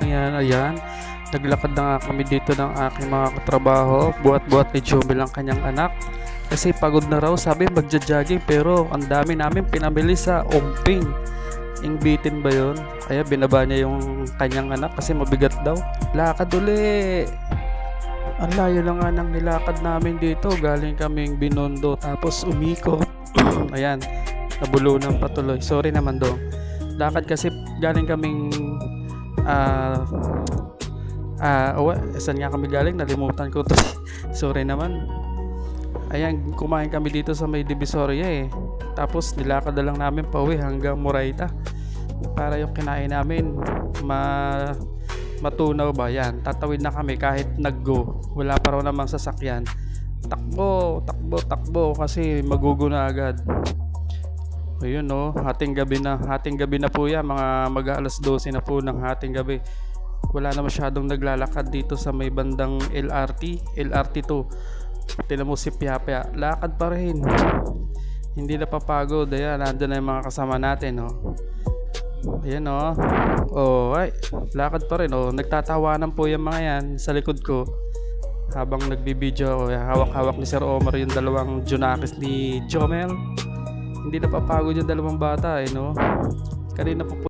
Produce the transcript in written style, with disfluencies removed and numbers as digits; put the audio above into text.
Ayan, ayan. Naglakad na nga kami dito ng aking mga katrabaho. Buhat-buhat ni Jomel ang kanyang anak. Kasi pagod na raw, sabi magja-jogging, pero ang dami namin pinamili sa Omping. Ingbitin ba yun? Kaya binaba niya yung kanyang anak kasi mabigat daw. Lakad uli. Ang layo lang nga ng nilakad namin dito. Galing kaming Binondo tapos umiko. Ayan, nabulunan patuloy. Sorry naman dong. Lakad kasi galing kaming saan nga kami galing? Nalimutan ko to. Sorry naman. Ayan, kumain kami dito sa may Divisoria eh. Tapos nilakad na lang namin pauwi hanggang Moraita. Para yung kinain namin matunaw ba yan. Tatawid na kami kahit nag-go. Wala pa raw namang sasakyan. Takbo, takbo, takbo kasi magugo na agad. Ayun no, hating gabi na po yan. Mga mag-alas 12 na po ng hating gabi. Wala na masyadong naglalakad dito sa may bandang LRT2. Tinan mo si Piapia, lakad pa rin. Hindi na papagod. Ayan, nandun na yung mga kasama natin, no. Ayan, no. Oh, ay, lakad pa rin, oh. Nagtatawanan po yung mga yan sa likod ko. Habang nagbibideo ako, hawak-hawak ni Sir Omar yung dalawang Junakis ni Jomel. Hindi na papagod yung dalawang bata, no. Kanina po